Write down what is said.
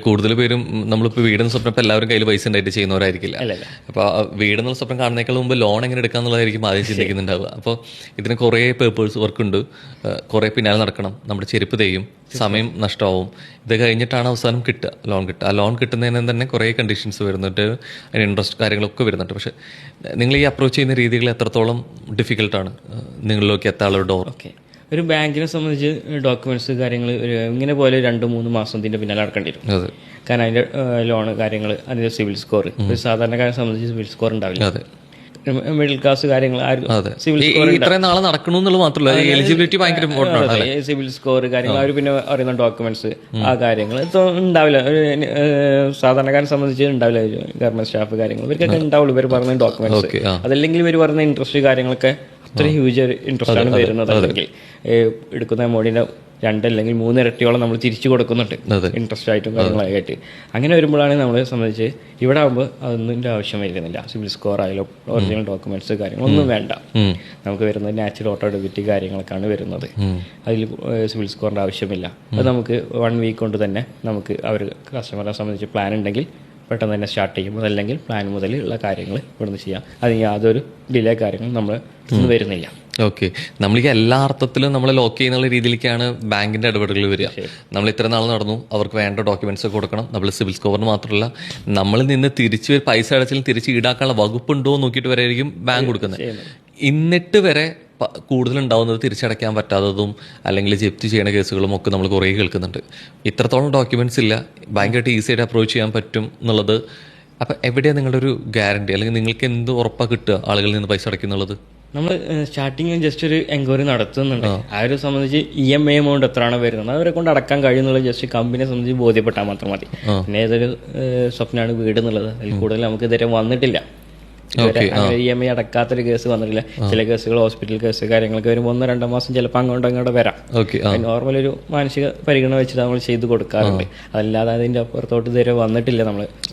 കൂടുതൽ പേരും നമ്മളിപ്പോൾ വീടെന്ന സ്വപ്നം ഇപ്പോൾ എല്ലാവരും കയ്യിൽ പൈസ ഉണ്ടായിട്ട് ചെയ്യുന്നവരായിരിക്കില്ല. അല്ലല്ല. അപ്പോൾ വീടെന്നുള്ള സ്വപ്നം കാണുന്നേക്കാൾ മുമ്പ് ലോൺ എങ്ങനെ എടുക്കാന്നുള്ളതായിരിക്കും ആദ്യം ചിന്തിക്കുന്നുണ്ടാവുക. അപ്പോൾ ഇതിന് കുറേ പേപ്പേഴ്സ് വർക്ക് ഉണ്ട്, കുറേ പിന്നാലെ നടക്കണം, നമ്മുടെ ചെരുപ്പ് തെയ്യും, സമയം നഷ്ടമാവും. ഇത് കഴിഞ്ഞിട്ടാണ് അവസാനം കിട്ടുക, ലോൺ കിട്ടുക. ആ ലോൺ കിട്ടുന്നതിന് തന്നെ കുറേ കണ്ടീഷൻസ് വരുന്നുണ്ട്, അതിന് ഇൻട്രസ്റ്റ് കാര്യങ്ങളൊക്കെ വരുന്നുണ്ട്. പക്ഷേ നിങ്ങൾ ഈ അപ്രോച്ച് ചെയ്യുന്ന രീതികൾ എത്രത്തോളം ഡിഫിക്കൽട്ടാണ് നിങ്ങളിലേക്ക് എത്താനുള്ള ഡോർ? ഓക്കെ, ഒരു ബാങ്കിനെ സംബന്ധിച്ച് ഡോക്യുമെന്റ്സ് കാര്യങ്ങൾ ഇങ്ങനെ പോലെ 2-3 മാസം ഇതിന്റെ പിന്നാലെ നടക്കേണ്ടി വരും. അതെ, കാരണം അതിന്റെ ലോണ് കാര്യങ്ങൾ, അതിന്റെ സിവിൽ സ്കോർ, ഒരു സാധാരണക്കാരെ സംബന്ധിച്ച് സിവിൽ സ്കോർ ഉണ്ടാവില്ല. അതെ, മിഡിൽ ക്ലാസ് കാര്യങ്ങൾ സിവിൽ സ്കോർ ഇത്രയും നാളെ നടക്കണമെന്നുള്ളത് മാത്രമല്ല, എലിജിബിലിറ്റി ഭയങ്കര ഇമ്പോർട്ടൻ്റ് ആണ്. സിവിൽ സ്കോർ കാര്യങ്ങൾ, അവർ പിന്നെ പറയുന്ന ഡോക്യുമെന്റ്സ്, ആ കാര്യങ്ങൾ ഉണ്ടാവില്ല. ഒരു സാധാരണക്കാരെ സംബന്ധിച്ച് ഉണ്ടാവില്ല. ഗവൺമെന്റ് സ്റ്റാഫ് കാര്യങ്ങൾ ഇവർക്കൊക്കെ ഉണ്ടാവുള്ളൂ. ഇവർ പറയുന്ന ഡോക്യുമെന്റ്സ്, അതല്ലെങ്കിൽ ഇവർ പറയുന്ന ഇൻട്രസ്റ്റ് കാര്യങ്ങളൊക്കെ അത്രയും ഹ്യൂജ് ഇൻട്രസ്റ്റ് ആണ് വരുന്നത്. അല്ലെങ്കിൽ എടുക്കുന്ന എമൗണ്ടിന്റെ 2 അല്ലെങ്കിൽ 3 ഇരട്ടിയോളം നമ്മൾ തിരിച്ചു കൊടുക്കുന്നുണ്ട്, ഇൻട്രസ്റ്റ് ആയിട്ടും കാര്യങ്ങളായിട്ട്. അങ്ങനെ വരുമ്പോഴാണ് നമ്മളെ സംബന്ധിച്ച് ഇവിടെ ആകുമ്പോൾ അതൊന്നിൻ്റെ ആവശ്യം വരുന്നില്ല. സിവിൽ സ്കോർ ആയാലും ഒറിജിനൽ ഡോക്യുമെന്റ്സ് കാര്യങ്ങളൊന്നും വേണ്ട. നമുക്ക് വരുന്നത് നാച്ചുറൽ ഓട്ടോ ഡെബിറ്റ് കാര്യങ്ങളൊക്കെയാണ് വരുന്നത്. അതിൽ സിവിൽ സ്കോറിന്റെ ആവശ്യമില്ല. അത് നമുക്ക് 1 വീക്ക് കൊണ്ട് തന്നെ നമുക്ക് അവർ കസ്റ്റമറെ സംബന്ധിച്ച് പ്ലാൻ ഉണ്ടെങ്കിൽ പെട്ടെന്ന് തന്നെ സ്റ്റാർട്ട് ചെയ്യും. അതല്ലെങ്കിൽ പ്ലാൻ മുതൽ ഉള്ള കാര്യങ്ങൾ ഇവിടുന്ന് ചെയ്യാം. അതിന് യാതൊരു ഡിലേ കാര്യങ്ങളും നമ്മൾ വരുന്നില്ല. ഓക്കെ, നമ്മളീ എല്ലാ അർത്ഥത്തിലും നമ്മൾ ലോക്ക് ചെയ്യുന്ന രീതിയിലേക്കാണ് ബാങ്കിന്റെ ഇടപെടലുകൾ വരിക. നമ്മൾ ഇത്ര നാൾ നടന്നു, അവർക്ക് വേണ്ട ഡോക്യുമെന്റ്സ് ഒക്കെ കൊടുക്കണം. നമ്മൾ സിവിൽ സ്കോറിന് മാത്രമല്ല, നമ്മളിൽ നിന്ന് തിരിച്ച് പൈസ അടച്ചാലും തിരിച്ച് ഈടാക്കാനുള്ള വകുപ്പുണ്ടോ എന്ന് നോക്കിയിട്ട് വരെ ആയിരിക്കും ബാങ്ക് കൊടുക്കുന്നത്. എന്നിട്ട് വരെ കൂടുതലുണ്ടാവുന്നത് തിരിച്ചടയ്ക്കാൻ പറ്റാത്തതും അല്ലെങ്കിൽ ജപ്തി ചെയ്യുന്ന കേസുകളും ഒക്കെ നമ്മൾ കുറേ കേൾക്കുന്നുണ്ട്. ഇത്രത്തോളം ഡോക്യുമെന്റ്സ് ഇല്ല, ഭയങ്കരമായിട്ട് ഈസി ആയിട്ട് അപ്രോച്ച് ചെയ്യാൻ പറ്റും എന്നുള്ളത്. അപ്പം എവിടെയാണ് നിങ്ങളുടെ ഒരു ഗ്യാരണ്ടി, അല്ലെങ്കിൽ നിങ്ങൾക്ക് എന്ത് ഉറപ്പാണ് കിട്ടുക ആളുകളിൽ നിന്ന് പൈസ അടയ്ക്കുന്നുള്ളത്? നമ്മൾ സ്റ്റാർട്ടിങ് ജസ്റ്റ് ഒരു എൻക്വയറി നടത്തുന്നുണ്ട്. ആ ഒരു സംബന്ധിച്ച് EMI എമൗണ്ട് എത്രയാണ് വരുന്നത്, അവരെ കൊണ്ട് അടക്കാൻ കഴിയുന്നുള്ളത് ജസ്റ്റ് കമ്പനിയെ സംബന്ധിച്ച് ബോധ്യപ്പെട്ടാൽ മാത്രം മതി. പിന്നെ ഏതൊരു സ്വപ്നമാണ് വീട് എന്നുള്ളത്, അതിൽ കൂടുതൽ നമുക്ക് ഇതുവരെ വന്നിട്ടില്ല. അങ്ങനെ EMI അടക്കാത്തൊരു കേസ് വന്നിട്ടില്ല. ചില കേസുകൾ ഹോസ്പിറ്റൽ കേസ് കാര്യങ്ങളൊക്കെ വരുമ്പോൾ 1-2 മാസം ചിലപ്പോൾ അങ്ങോട്ടും വരാം. നോർമൽ ഒരു മാനസിക പരിഗണന വെച്ചിട്ട് നമ്മൾ ചെയ്ത് കൊടുക്കാറുണ്ട്. അതല്ലാതെ അതിന്റെ അപ്പുറത്തോട്ട് ഇതുവരെ വന്നിട്ടില്ല നമ്മൾ.